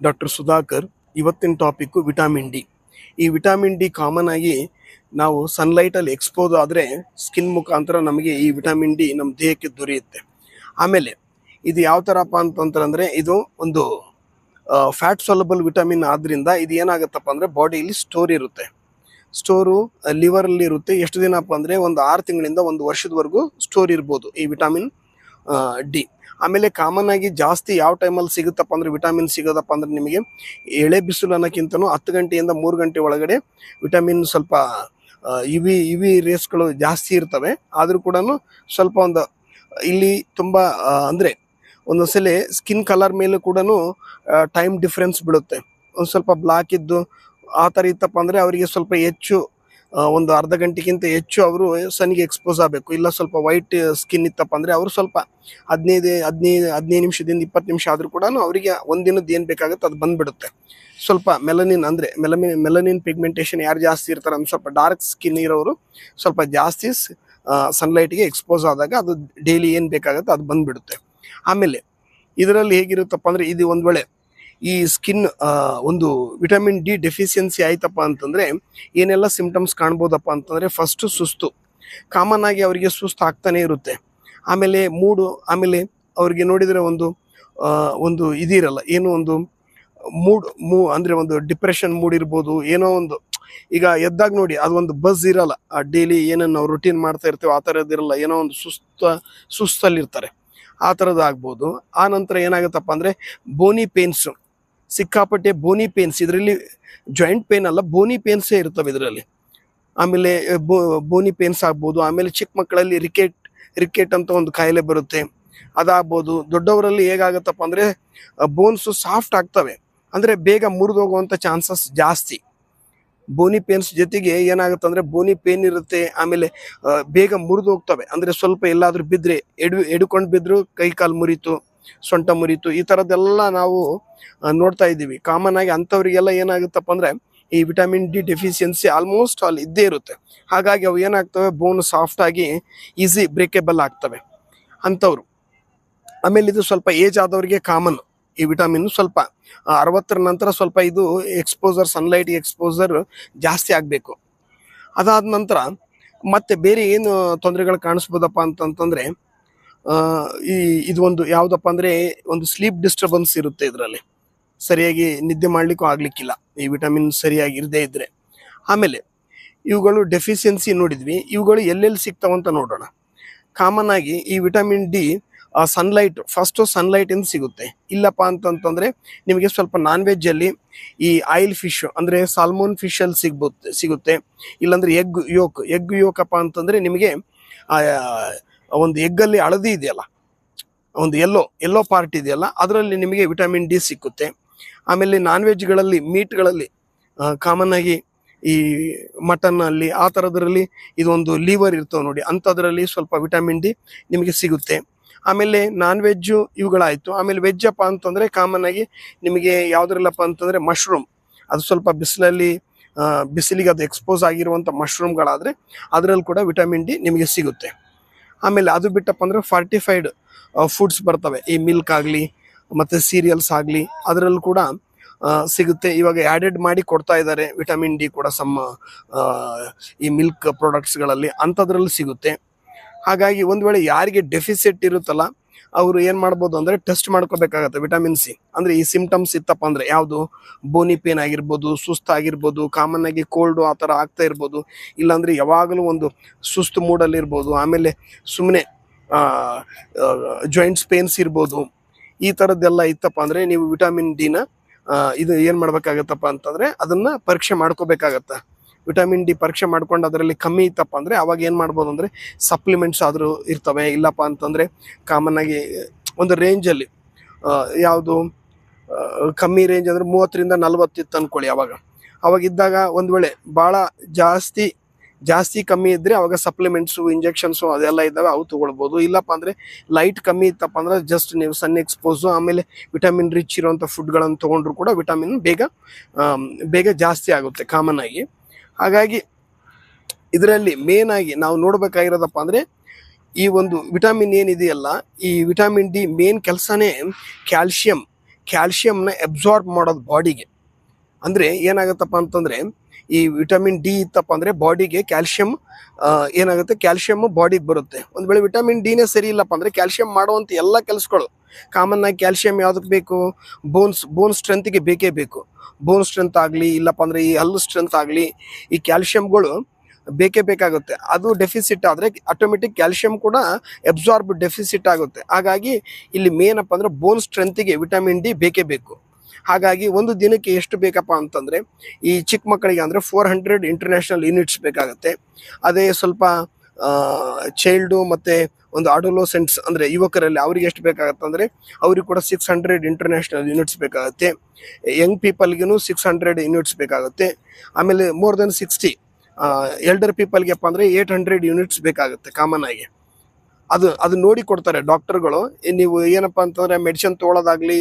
Doctor Sudhakar. ಇವತ್ತಿನ topic vitamin D. ಈ vitamin D common ಆಗಿ ನಾವು ಸನ್ಲೈಟಲ್ಲಿ ಎಕ್ಸ್ಪೋಸ್ ಆದರೆ ಸ್ಕಿನ್ ಮುಖಾಂತರ ನಮಗೆ ಈ ವಿಟಮಿನ್ ಡಿ ನಮ್ಮ ದೇಹಕ್ಕೆ ದೊರೆಯುತ್ತೆ. ಆಮೇಲೆ ಇದು ಯಾವ ಥರಪ್ಪ ಅಂತಂದ್ರೆ ಇದು ಒಂದು ಫ್ಯಾಟ್ ಸಾಲಬಲ್ ವಿಟಮಿನ್ ಆದ್ದರಿಂದ ಇದು ಏನಾಗುತ್ತಪ್ಪ ಅಂದರೆ ಬಾಡಿಯಲ್ಲಿ ಸ್ಟೋರ್ ಇರುತ್ತೆ. ಸ್ಟೋರು ಲಿವರಲ್ಲಿ ಇರುತ್ತೆ. ಎಷ್ಟು ದಿನಪ್ಪ ಅಂದರೆ ಒಂದು 6 ತಿಂಗಳಿಂದ 1 ವರ್ಷದವರೆಗೂ ಸ್ಟೋರ್ ಇರ್ಬೋದು ಈ ವಿಟಮಿನ್ ಡಿ. ಆಮೇಲೆ ಕಾಮನ್ ಆಗಿ ಜಾಸ್ತಿ ಯಾವ ಟೈಮಲ್ಲಿ ಸಿಗುತ್ತಪ್ಪ ಅಂದರೆ ವಿಟಮಿನ್ ಸಿಗೋದಪ್ಪ ಅಂದರೆ ನಿಮಗೆ ಎಳೆ ಬಿಸಿಲು ಅನ್ನೋಕ್ಕಿಂತನೂ 10 ಗಂಟೆಯಿಂದ 3 ಗಂಟೆ ಒಳಗಡೆ ವಿಟಮಿನ್ ಸ್ವಲ್ಪ ಇವಿ ರೇಸ್ಗಳು ಜಾಸ್ತಿ ಇರ್ತವೆ. ಆದರೂ ಕೂಡ ಸ್ವಲ್ಪ ಒಂದು ಇಲ್ಲಿ ತುಂಬ ಅಂದರೆ ಒಂದೊಂದ್ಸಲ ಸ್ಕಿನ್ ಕಲರ್ ಮೇಲೂ ಕೂಡ ಟೈಮ್ ಡಿಫ್ರೆನ್ಸ್ ಬೀಳುತ್ತೆ. ಒಂದು ಸ್ವಲ್ಪ ಬ್ಲಾಕ್ ಇದ್ದು ಆ ಥರ ಇತ್ತಪ್ಪ ಅಂದರೆ ಅವರಿಗೆ ಸ್ವಲ್ಪ ಹೆಚ್ಚು ಒಂದು ಅರ್ಧ ಗಂಟೆಗಿಂತ ಹೆಚ್ಚು ಅವರು ಸನ್ಗೆ ಎಕ್ಸ್ಪೋಸ್ ಆಗಬೇಕು. ಇಲ್ಲ ಸ್ವಲ್ಪ ವೈಟ್ ಸ್ಕಿನ್ ಇತ್ತಪ್ಪ ಅಂದರೆ ಅವರು ಸ್ವಲ್ಪ 15 ನಿಮಿಷದಿಂದ 20 ನಿಮಿಷ ಆದರೂ ಕೂಡ ಅವರಿಗೆ ಒಂದಿನದ್ದು ಏನು ಬೇಕಾಗುತ್ತೆ ಅದು ಬಂದುಬಿಡುತ್ತೆ. ಸ್ವಲ್ಪ ಮೆಲನಿನ್ ಅಂದರೆ ಮೆಲನಿನ್ ಪಿಗ್ಮೆಂಟೇಷನ್ ಯಾರು ಜಾಸ್ತಿ ಇರ್ತಾರೆ ಅಂದ್ರೆ ಸ್ವಲ್ಪ ಡಾರ್ಕ್ ಸ್ಕಿನ್ ಇರೋರು ಸ್ವಲ್ಪ ಜಾಸ್ತಿ ಸನ್ಲೈಟ್ಗೆ ಎಕ್ಸ್ಪೋಸ್ ಆದಾಗ ಅದು ಡೈಲಿ ಏನು ಬೇಕಾಗುತ್ತೆ ಅದು ಬಂದುಬಿಡುತ್ತೆ. ಆಮೇಲೆ ಇದರಲ್ಲಿ ಹೇಗಿರುತ್ತಪ್ಪ ಅಂದರೆ ಇದು ಒಂದು ವೇಳೆ ಈ ಸ್ಕಿನ್ ಒಂದು ವಿಟಮಿನ್ ಡಿ ಡೆಫಿಷಿಯನ್ಸಿ ಆಯ್ತಪ್ಪ ಅಂತಂದರೆ ಏನೆಲ್ಲ ಸಿಂಪ್ಟಮ್ಸ್ ಕಾಣ್ಬೋದಪ್ಪ ಅಂತಂದರೆ ಫಸ್ಟು ಸುಸ್ತು. ಕಾಮನ್ ಆಗಿ ಅವರಿಗೆ ಸುಸ್ತು ಆಗ್ತಾನೆ ಇರುತ್ತೆ. ಆಮೇಲೆ ಮೂಡು, ಆಮೇಲೆ ಅವ್ರಿಗೆ ನೋಡಿದರೆ ಒಂದು ಇದಿರಲ್ಲ, ಏನೋ ಒಂದು ಅಂದರೆ ಒಂದು ಡಿಪ್ರೆಷನ್ ಮೂಡ್ ಇರ್ಬೋದು. ಏನೋ ಒಂದು ಈಗ ಎದ್ದಾಗ ನೋಡಿ ಅದು ಒಂದು ಬಸ್ ಇರಲ್ಲ, ಡೈಲಿ ಏನನ್ನು ನಾವು ರುಟೀನ್ ಮಾಡ್ತಾ ಇರ್ತೀವಿ ಆ ಥರದ್ದಿರಲ್ಲ, ಏನೋ ಒಂದು ಸುಸ್ತಲ್ಲಿರ್ತಾರೆ, ಆ ಥರದ್ದು ಆಗ್ಬೋದು. ಆ ನಂತರ ಏನಾಗುತ್ತಪ್ಪ ಅಂದರೆ ಬೋನಿ ಪೇನ್ಸು, ಸಿಕ್ಕಾಪಟ್ಟೆ ಬೋನಿ ಪೇನ್ಸ್. ಇದರಲ್ಲಿ ಜಾಯಿಂಟ್ ಪೇನ್ ಅಲ್ಲ, ಬೋನಿ ಪೇನ್ಸೇ ಇರ್ತವೆ ಇದರಲ್ಲಿ. ಆಮೇಲೆ ಬೋನಿ ಪೇನ್ಸ್ ಆಗ್ಬೋದು. ಆಮೇಲೆ ಚಿಕ್ಕ ಮಕ್ಕಳಲ್ಲಿ ರಿಕೆಟ್ ಅಂತ ಒಂದು ಕಾಯಿಲೆ ಬರುತ್ತೆ, ಅದಾಗ್ಬೋದು. ದೊಡ್ಡವರಲ್ಲಿ ಹೇಗಾಗುತ್ತಪ್ಪ ಅಂದರೆ ಬೋನ್ಸು ಸಾಫ್ಟ್ ಆಗ್ತವೆ, ಅಂದರೆ ಬೇಗ ಮುರಿದೋಗುವಂಥ ಚಾನ್ಸಸ್ ಜಾಸ್ತಿ. ಬೋನಿ ಪೇನ್ಸ್ ಜೊತೆಗೆ ಏನಾಗುತ್ತೆ ಅಂದರೆ ಬೋನಿ ಪೇನ್ ಇರುತ್ತೆ, ಆಮೇಲೆ ಬೇಗ ಮುರಿದು ಹೋಗ್ತವೆ. ಅಂದರೆ ಸ್ವಲ್ಪ ಎಲ್ಲಾದರೂ ಬಿದ್ದರೆ ಎಡ್ಕೊಂಡು ಬಿದ್ದರೂ ಕೈ ಕಾಲು ಮುರಿತು, ಸೊಂಟ ಮುರಿತು, ಈ ಥರದ್ದೆಲ್ಲ ನಾವು ನೋಡ್ತಾ ಇದ್ದೀವಿ. ಕಾಮನ್ ಆಗಿ ಅಂಥವ್ರಿಗೆಲ್ಲ ಏನಾಗುತ್ತಪ್ಪ ಅಂದರೆ ಈ vitamin D deficiency almost all ಇದ್ದೇ ಇರುತ್ತೆ. ಹಾಗಾಗಿ ಅವು ಏನಾಗ್ತವೆ, ಬೋನ್ ಸಾಫ್ಟಾಗಿ ಈಸಿ ಬ್ರೇಕೇಬಲ್ ಆಗ್ತವೆ ಅಂಥವ್ರು. ಆಮೇಲೆ ಇದು ಸ್ವಲ್ಪ ಏಜ್ ಆದವ್ರಿಗೆ ಕಾಮನ್ ಈ ವಿಟಮಿನ್. ಸ್ವಲ್ಪ 60 ನಂತರ ಸ್ವಲ್ಪ ಇದು ಎಕ್ಸ್ಪೋಸರ್, ಸನ್ಲೈಟ್ ಎಕ್ಸ್ಪೋಸರ್ ಜಾಸ್ತಿ ಆಗಬೇಕು. ಅದಾದ ನಂತರ ಮತ್ತೆ ಬೇರೆ ಏನು ತೊಂದರೆಗಳು ಕಾಣಿಸ್ಬೋದಪ್ಪ ಅಂತಂತಂದರೆ ಇದು ಒಂದು ಯಾವುದಪ್ಪ ಅಂದರೆ ಒಂದು ಸ್ಲೀಪ್ ಡಿಸ್ಟರ್ಬೆನ್ಸ್ ಇರುತ್ತೆ. ಇದರಲ್ಲಿ ಸರಿಯಾಗಿ ನಿದ್ದೆ ಮಾಡಲಿಕ್ಕೂ ಆಗಲಿಕ್ಕಿಲ್ಲ ಈ ವಿಟಮಿನ್ ಸರಿಯಾಗಿ ಇರದೇ ಇದ್ದರೆ. ಆಮೇಲೆ ಇವುಗಳು ಡೆಫಿಷಿಯನ್ಸಿ ನೋಡಿದ್ವಿ, ಇವುಗಳು ಎಲ್ಲೆಲ್ಲಿ ಸಿಗ್ತಾವಂತ ನೋಡೋಣ. ಕಾಮನ್ ಆಗಿ ಈ ವಿಟಮಿನ್ ಡಿ ಫಸ್ಟು ಸನ್ಲೈಟಿಂದ ಸಿಗುತ್ತೆ. ಇಲ್ಲಪ್ಪ ಅಂತಂತಂದರೆ ನಿಮಗೆ ಸ್ವಲ್ಪ ನಾನ್ ವೆಜ್ಜಲ್ಲಿ ಈ ಆಯಿಲ್ ಫಿಶ್ ಅಂದರೆ ಸಾಲ್ಮೋನ್ ಫಿಶಲ್ಲಿ ಸಿಗುತ್ತೆ. ಇಲ್ಲಾಂದರೆ ಎಗ್ ಯೋಕಪ್ಪ ಅಂತಂದರೆ ನಿಮಗೆ ಒಂದು ಎಗ್ಗಲ್ಲಿ ಹಳದಿ ಇದೆಯಲ್ಲ, ಒಂದು ಎಲ್ಲೋ ಪಾರ್ಟ್ ಇದೆಯಲ್ಲ, ಅದರಲ್ಲಿ ನಿಮಗೆ ವಿಟಮಿನ್ ಡಿ ಸಿಕ್ಕುತ್ತೆ. ಆಮೇಲೆ ನಾನ್ ವೆಜ್ಗಳಲ್ಲಿ ಮೀಟ್ಗಳಲ್ಲಿ ಕಾಮನ್ ಆಗಿ ಈ ಮಟನ್ನಲ್ಲಿ ಆ ಥರದ್ರಲ್ಲಿ ಇದೊಂದು ಲೀವರ್ ಇರ್ತವೆ ನೋಡಿ, ಅಂಥದ್ರಲ್ಲಿ ಸ್ವಲ್ಪ ವಿಟಮಿನ್ ಡಿ ನಿಮಗೆ ಸಿಗುತ್ತೆ. ಆಮೇಲೆ ನಾನ್ ವೆಜ್ಜು ಇವುಗಳಾಯಿತು. ಆಮೇಲೆ ವೆಜ್ಜಪ್ಪ ಅಂತಂದರೆ ಕಾಮನ್ ಆಗಿ ನಿಮಗೆ ಯಾವುದ್ರಲ್ಲಪ್ಪ ಅಂತಂದರೆ ಮಶ್ರೂಮ್, ಅದು ಸ್ವಲ್ಪ ಬಿಸಿಲಿಗೆ ಅದು ಎಕ್ಸ್ಪೋಸ್ ಆಗಿರುವಂಥ ಮಶ್ರೂಮ್ಗಳಾದರೆ ಅದರಲ್ಲಿ ಕೂಡ ವಿಟಮಿನ್ ಡಿ ನಿಮಗೆ ಸಿಗುತ್ತೆ. ಆಮೇಲೆ ಅದು ಬಿಟ್ಟಪ್ಪ ಅಂದರೆ ಫಾರ್ಟಿಫೈಡ್ ಫುಡ್ಸ್ ಬರ್ತವೆ, ಈ ಮಿಲ್ಕ್ ಆಗಲಿ ಮತ್ತು ಸೀರಿಯಲ್ಸ್ ಆಗಲಿ, ಅದರಲ್ಲೂ ಕೂಡ ಸಿಗುತ್ತೆ. ಇವಾಗ ಆ್ಯಡೆಡ್ ಮಾಡಿ ಕೊಡ್ತಾ ಇದ್ದಾರೆ ವಿಟಮಿನ್ ಡಿ ಕೂಡ ಈ ಮಿಲ್ಕ್ ಪ್ರಾಡಕ್ಟ್ಸ್ಗಳಲ್ಲಿ, ಅಂಥದ್ರಲ್ಲಿ ಸಿಗುತ್ತೆ. ಹಾಗಾಗಿ ಒಂದು ವೇಳೆ ಯಾರಿಗೆ ಡೆಫಿಸಿಟ್ ಇರುತ್ತಲ್ಲ ಅವರು ಏನು ಮಾಡ್ಬೋದು ಅಂದರೆ ಟೆಸ್ಟ್ ಮಾಡ್ಕೋಬೇಕಾಗತ್ತೆ ವಿಟಮಿನ್ ಸಿ. ಅಂದರೆ ಈ ಸಿಂಪ್ಟಮ್ಸ್ ಇತ್ತಪ್ಪ ಅಂದರೆ ಯಾವುದು, ಬೋನಿ ಪೇನ್ ಆಗಿರ್ಬೋದು, ಸುಸ್ತಾಗಿರ್ಬೋದು, ಕಾಮನ್ ಆಗಿ ಕೋಲ್ಡು ಆ ಥರ ಆಗ್ತಾ ಇರ್ಬೋದು, ಇಲ್ಲಾಂದರೆ ಯಾವಾಗಲೂ ಒಂದು ಸುಸ್ತು ಮೂಡಲ್ಲಿರ್ಬೋದು, ಆಮೇಲೆ ಸುಮ್ಮನೆ ಜಾಯಿಂಟ್ಸ್ ಪೇನ್ಸ್ ಇರ್ಬೋದು. ಈ ಥರದ್ದೆಲ್ಲ ಇತ್ತಪ್ಪ ಅಂದರೆ ನೀವು ವಿಟಮಿನ್ ಡಿನ ಇದು ಏನು ಮಾಡಬೇಕಾಗತ್ತಪ್ಪ ಅಂತಂದರೆ ಅದನ್ನು ಪರೀಕ್ಷೆ ಮಾಡ್ಕೋಬೇಕಾಗತ್ತೆ. ವಿಟಮಿನ್ ಡಿ ಪರೀಕ್ಷೆ ಮಾಡ್ಕೊಂಡು ಅದರಲ್ಲಿ ಕಮ್ಮಿ ಇತ್ತಪ್ಪ ಅಂದರೆ ಅವಾಗ ಏನು ಮಾಡ್ಬೋದು ಅಂದರೆ ಸಪ್ಲಿಮೆಂಟ್ಸ್ ಆದರೂ ಇರ್ತವೆ. ಇಲ್ಲಪ್ಪ ಅಂತಂದರೆ ಕಾಮನ್ ಆಗಿ ಒಂದು ರೇಂಜಲ್ಲಿ ಯಾವುದು ಕಮ್ಮಿ ರೇಂಜ್ ಅಂದರೆ 30ರಿಂದ 40 ಇತ್ತು ಅಂದ್ಕೊಳ್ಳಿ. ಅವಾಗ ಇದ್ದಾಗ ಒಂದು ವೇಳೆ ಭಾಳ ಜಾಸ್ತಿ ಕಮ್ಮಿ ಇದ್ದರೆ ಅವಾಗ ಸಪ್ಲಿಮೆಂಟ್ಸು, ಇಂಜೆಕ್ಷನ್ಸು ಅದೆಲ್ಲ ಇದ್ದಾವೆ, ಅವು ತೊಗೊಳ್ಬೋದು. ಇಲ್ಲಪ್ಪ ಅಂದರೆ ಲೈಟ್ ಕಮ್ಮಿ ಇತ್ತಪ್ಪ ಅಂದರೆ ಜಸ್ಟ್ ನೀವು ಸನ್ ಎಕ್ಸ್ಪೋಸು ಆಮೇಲೆ ವಿಟಮಿನ್ ರಿಚ್ ಇರುವಂಥ ಫುಡ್ಗಳನ್ನು ತೊಗೊಂಡ್ರು ಕೂಡ ವಿಟಮಿನ್ ಬೇಗ ಜಾಸ್ತಿ ಆಗುತ್ತೆ ಕಾಮನ್ ಆಗಿ. ಹಾಗಾಗಿ ಇದರಲ್ಲಿ ಮೇನ್ ಆಗಿ ನಾವು ನೋಡಬೇಕಾಗಿರೋದಪ್ಪ ಅಂದರೆ ಈ ಒಂದು ವಿಟಮಿನ್ ಏನಿದೆಯಲ್ಲ, ಈ ವಿಟಮಿನ್ ಡಿ ಮೇನ್ ಕೆಲಸನೇ ಕ್ಯಾಲ್ಶಿಯಂ ಕ್ಯಾಲ್ಶಿಯಂನ ಅಬ್ಸಾರ್ಬ್ ಮಾಡೋದು ಬಾಡಿಗೆ. ಅಂದರೆ ಏನಾಗುತ್ತಪ್ಪ ಅಂತಂದರೆ ಈ ವಿಟಮಿನ್ ಡಿ ಇತ್ತಪ್ಪ ಅಂದರೆ ಬಾಡಿಗೆ ಕ್ಯಾಲ್ಶಿಯಂ ಏನಾಗುತ್ತೆ, ಕ್ಯಾಲ್ಶಿಯಮ್ ಬಾಡಿಗೆ ಬರುತ್ತೆ. ಒಂದು ವೇಳೆ ವಿಟಮಿನ್ ಡಿನೇ ಸರಿ ಇಲ್ಲಪ್ಪ ಅಂದರೆ ಕ್ಯಾಲ್ಶಿಯಂ ಮಾಡುವಂಥ ಎಲ್ಲ ಕೆಲಸಗಳು, ಕಾಮನ್ ಆಗಿ ಕ್ಯಾಲ್ಶಿಯಂ ಯಾವುದಕ್ಕೆ ಬೇಕು, ಬೋನ್ ಸ್ಟ್ರೆಂತ್ಗೆ ಬೇಕೇ ಬೇಕು. ಬೋನ್ ಸ್ಟ್ರೆಂತ್ ಆಗಲಿ ಇಲ್ಲಪ್ಪ ಅಂದರೆ ಈ ಹಲ್ಲು ಸ್ಟ್ರೆಂತ್ ಆಗಲಿ, ಈ ಕ್ಯಾಲ್ಶಿಯಂಗಳು ಬೇಕೇ ಬೇಕಾಗುತ್ತೆ. ಅದು ಡೆಫಿಸಿಟ್ ಆದರೆ ಆಟೋಮೆಟಿಕ್ ಕ್ಯಾಲ್ಶಿಯಂ ಕೂಡ ಅಬ್ಸಾರ್ಬ್ ಡೆಫಿಸಿಟ್ ಆಗುತ್ತೆ. ಹಾಗಾಗಿ ಇಲ್ಲಿ ಮೇನ್ ಅಪ್ಪ ಅಂದರೆ ಬೋನ್ ಸ್ಟ್ರೆಂತಿಗೆ ವಿಟಮಿನ್ ಡಿ ಬೇಕೇ ಬೇಕು. ಹಾಗಾಗಿ ಒಂದು ದಿನಕ್ಕೆ ಎಷ್ಟು ಬೇಕಪ್ಪ ಅಂತಂದರೆ ಈ ಚಿಕ್ಕ ಮಕ್ಕಳಿಗೆ ಅಂದರೆ 400 ಇಂಟರ್ನ್ಯಾಷನಲ್ ಯೂನಿಟ್ಸ್ ಬೇಕಾಗುತ್ತೆ. ಅದೇ ಸ್ವಲ್ಪ ಚೈಲ್ಡು ಮತ್ತು ಒಂದು ಅಡೋಲಸೆಂಟ್ಸ್ ಅಂದರೆ ಯುವಕರಲ್ಲಿ ಅವ್ರಿಗೆ ಎಷ್ಟು ಬೇಕಾಗುತ್ತೆ ಅಂದರೆ ಅವ್ರಿಗೆ ಕೂಡ 600 ಇಂಟರ್ನ್ಯಾಷನಲ್ ಯೂನಿಟ್ಸ್ ಬೇಕಾಗುತ್ತೆ. ಯಂಗ್ ಪೀಪಲ್ಗೂ 600 ಯೂನಿಟ್ಸ್ ಬೇಕಾಗುತ್ತೆ. ಆಮೇಲೆ ಮೋರ್ ದೆನ್ 60 ಎಲ್ಡರ್ ಪೀಪಲ್ಗೆಪ್ಪ ಅಂದರೆ 800 ಯೂನಿಟ್ಸ್ ಬೇಕಾಗುತ್ತೆ ಕಾಮನ್ ಆಗಿ. ಅದು ನೋಡಿ ಕೊಡ್ತಾರೆ ಡಾಕ್ಟರ್ಗಳು. ನೀವು ಏನಪ್ಪ ಅಂತಂದರೆ ಮೆಡಿಸಿನ್ ತೊಗೊಳೋದಾಗಲಿ,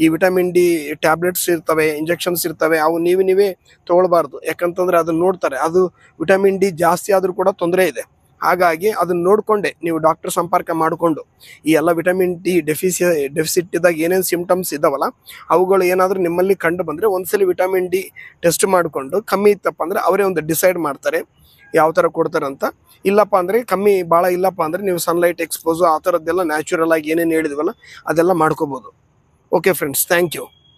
ಈ ವಿಟಮಿನ್ ಡಿ ಟ್ಯಾಬ್ಲೆಟ್ಸ್ ಇರ್ತವೆ, ಇಂಜೆಕ್ಷನ್ಸ್ ಇರ್ತವೆ, ಅವು ನೀವೇ ತೊಗೊಳ್ಬಾರ್ದು. ಯಾಕಂತಂದರೆ ಅದನ್ನು ನೋಡ್ತಾರೆ, ಅದು ವಿಟಮಿನ್ ಡಿ ಜಾಸ್ತಿ ಆದರೂ ಕೂಡ ತೊಂದರೆ ಇದೆ. ಹಾಗಾಗಿ ಅದನ್ನು ನೋಡಿಕೊಂಡೆ ನೀವು ಡಾಕ್ಟರ್ ಸಂಪರ್ಕ ಮಾಡಿಕೊಂಡು ಈ ಎಲ್ಲ ವಿಟಮಿನ್ ಡಿ ಡೆಫಿಸಿಟ್ ಇದ್ದಾಗ ಏನೇನು ಸಿಮ್ಟಮ್ಸ್ ಇದ್ದಾವಲ್ಲ ಅವುಗಳು ಏನಾದರೂ ನಿಮ್ಮಲ್ಲಿ ಕಂಡು ಬಂದರೆ ಒಂದ್ಸಲಿ ವಿಟಮಿನ್ ಡಿ ಟೆಸ್ಟ್ ಮಾಡಿಕೊಂಡು ಕಮ್ಮಿ ಇತ್ತಪ್ಪ ಅಂದರೆ ಅವರೇ ಒಂದು ಡಿಸೈಡ್ ಮಾಡ್ತಾರೆ ಯಾವ ಥರ ಕೊಡ್ತಾರೆ ಅಂತ. ಇಲ್ಲಪ್ಪ ಅಂದರೆ ಕಮ್ಮಿ ಭಾಳ ಇಲ್ಲಪ್ಪ ಅಂದರೆ ನೀವು ಸನ್ಲೈಟ್ ಎಕ್ಸ್ಪೋಸು ಆ ಥರದ್ದೆಲ್ಲ ನ್ಯಾಚುರಲ್ ಆಗಿ ಏನೇನು ಹೇಳಿದ್ವಲ್ಲ ಅದೆಲ್ಲ ಮಾಡ್ಕೋಬೋದು. Okay friends, thank you.